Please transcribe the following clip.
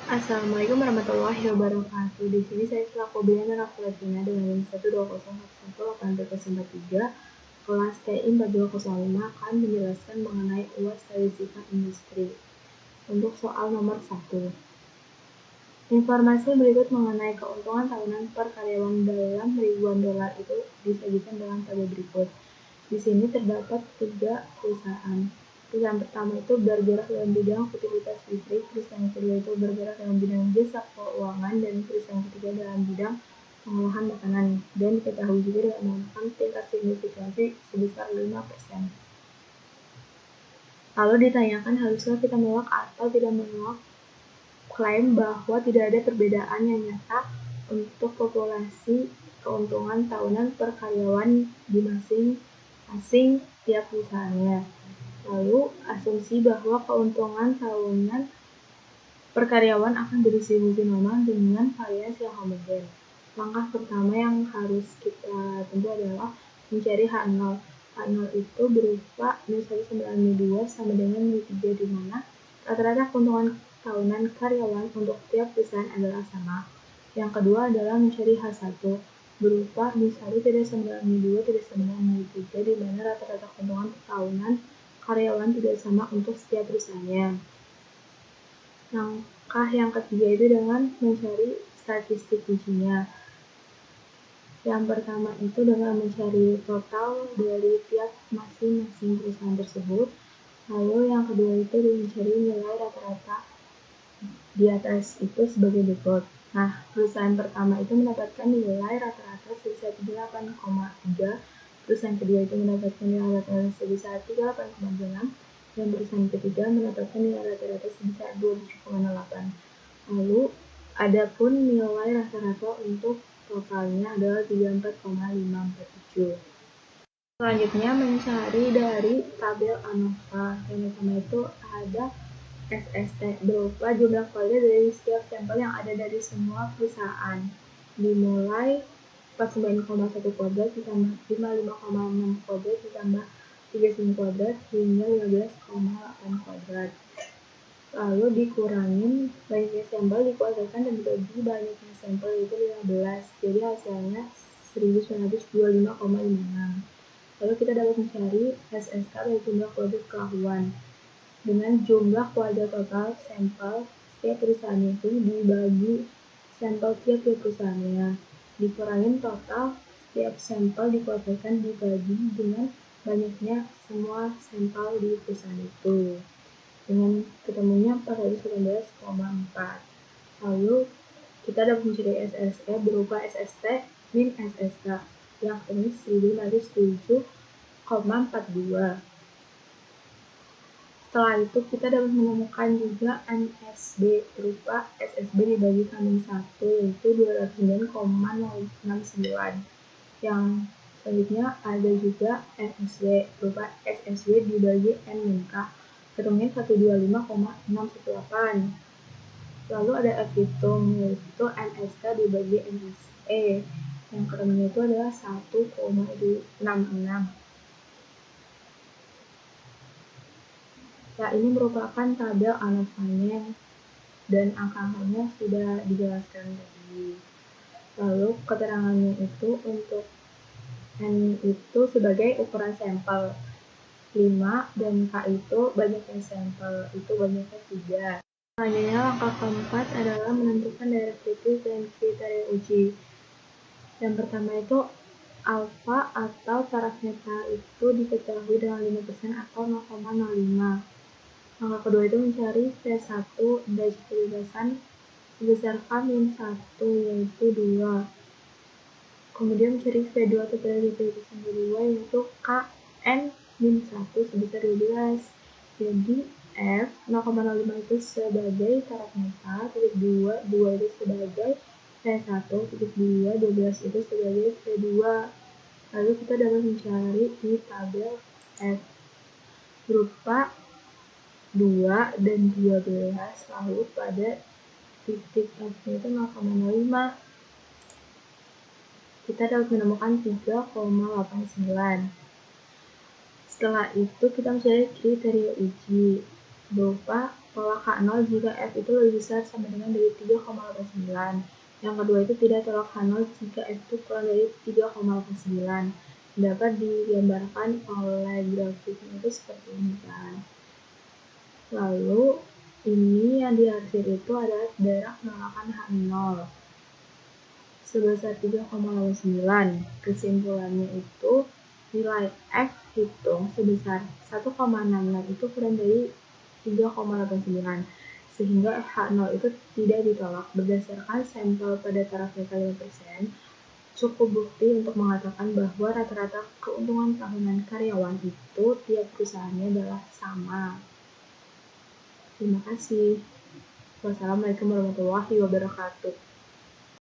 Assalamualaikum warahmatullahi wabarakatuh. Di sini saya selaku Biana Raflatina dengan 1201843 kelas TI 4205 akan menjelaskan mengenai UAS Statistika Industri. Untuk soal nomor 1. Informasi berikut mengenai keuntungan tahunan per karyawan dalam ribuan dolar itu disajikan dalam tabel berikut. Di sini terdapat 3 perusahaan. Perusahaan pertama itu bergerak dalam bidang utilitas listrik, perusahaan kedua itu bergerak dalam bidang jasa keuangan, dan perusahaan ketiga dalam bidang pengolahan makanan, dan diketahui juga dengan menggunakan tingkat signifikansi sebesar 5%. Lalu ditanyakan, haruskah kita menolak atau tidak menolak klaim bahwa tidak ada perbedaan yang nyata untuk populasi keuntungan tahunan per karyawan di masing-masing tiap perusahaannya. Lalu asumsi bahwa keuntungan tahunan per karyawan akan berdistribusi normal dengan variasi yang homogen. Langkah pertama yang harus kita tempuh adalah mencari H0. H0 itu berupa mu1 sama mu2 sama dengan mu3, di mana rata-rata keuntungan tahunan karyawan untuk tiap perusahaan adalah sama. Yang kedua adalah mencari H1 berupa mu1 tidak sama dengan mu2 tidak sama dengan mu3, di mana rata-rata keuntungan tahunan karyawan tidak sama untuk setiap perusahaannya. Langkah yang ketiga itu dengan mencari statistik ujinya. Yang pertama itu dengan mencari total dari tiap masing-masing perusahaan tersebut. Lalu yang kedua itu dengan mencari nilai rata-rata di atas itu sebagai berikut. Nah, perusahaan pertama itu mendapatkan nilai rata-rata sebesar 38,3, perusahaan kedua itu mendapatkan nilai rata-rata sebesar 38,8, dan perusahaan ketiga mendapatkan nilai rata-rata sebesar 27,8. Lalu, adapun nilai rata-rata untuk totalnya adalah 34,547. Selanjutnya mencari dari tabel ANOVA. Yang pertama itu ada SST berupa jumlah keluarga dari setiap sampel yang ada dari semua perusahaan. Dimulai 49,1 kuadrat ditambah 55,6 kuadrat ditambah 39 kuadrat hingga 15,8 kuadrat. Lalu dikurangin banyaknya sampel dikuadratkan dan dibagi banyaknya sampel itu 15. Jadi hasilnya 1925,56. Lalu kita dapat mencari SSK dari jumlah kuadrat kelakuan dengan jumlah kuadrat total sampel setiap perusahaan itu dibagi sampel tiap-tiap perusahaannya, dikurangin total setiap sampel dikuadratkan dibagi dengan banyaknya semua sampel di perusahaan itu, dengan ketemunya 419,4. Lalu kita dapat mencari SSE berupa SST min SSK yang ketemu 1507,42. Setelah itu kita dapat menemukan juga NSB berupa SSB dibagi kandung 1 yaitu 209,069. Yang selanjutnya ada juga NSB berupa SSB dibagi N-K, ketemunya 125,618. Lalu ada F hitung yaitu NSK dibagi NSE, yang ketemunya itu adalah 1,66. Ya, ini merupakan tabel ANOVA-nya dan angka-angkanya sudah dijelaskan tadi. Lalu keterangannya itu untuk N itu sebagai ukuran sampel 5 dan K itu banyaknya sampel, itu banyaknya 3. Selanjutnya langkah keempat adalah menentukan directive dan kriteria uji. Yang pertama itu alfa atau taraf netral itu diketahui dengan 5% atau 0,05. Langkah kedua itu mencari V1 derajat kebebasan sebesar K-1 yaitu 2. Kemudian mencari V2 atau derajat kebebasan kedua yaitu Kn-1 sebesar 12. Jadi F 0,05 itu sebagai taraf netral, titik 2 itu sebagai V1, titik 2, 12 itu sebagai V2. Lalu kita dapat mencari di tabel F berupa 2 dan 12, lalu pada titik F-nya itu 0,05. Kita dapat menemukan 3,89. Setelah itu kita mencari kriteria uji berupa tolak H0 jika F itu lebih besar sama dengan dari 3,89. Yang kedua itu tidak tolak H0 jika F itu kurang dari 3,89. Dapat digambarkan oleh grafiknya itu seperti ini kan. Lalu ini yang diarsir itu adalah daerah penolakan H0 sebesar 3,89. Kesimpulannya itu nilai F hitung sebesar 1,66 itu kurang dari 3,89 sehingga H0 itu tidak ditolak. Berdasarkan sampel pada taraf nilai 5%, cukup bukti untuk mengatakan bahwa rata-rata keuntungan tahunan karyawan itu tiap perusahaannya adalah sama. Terima kasih. Wassalamualaikum warahmatullahi wabarakatuh.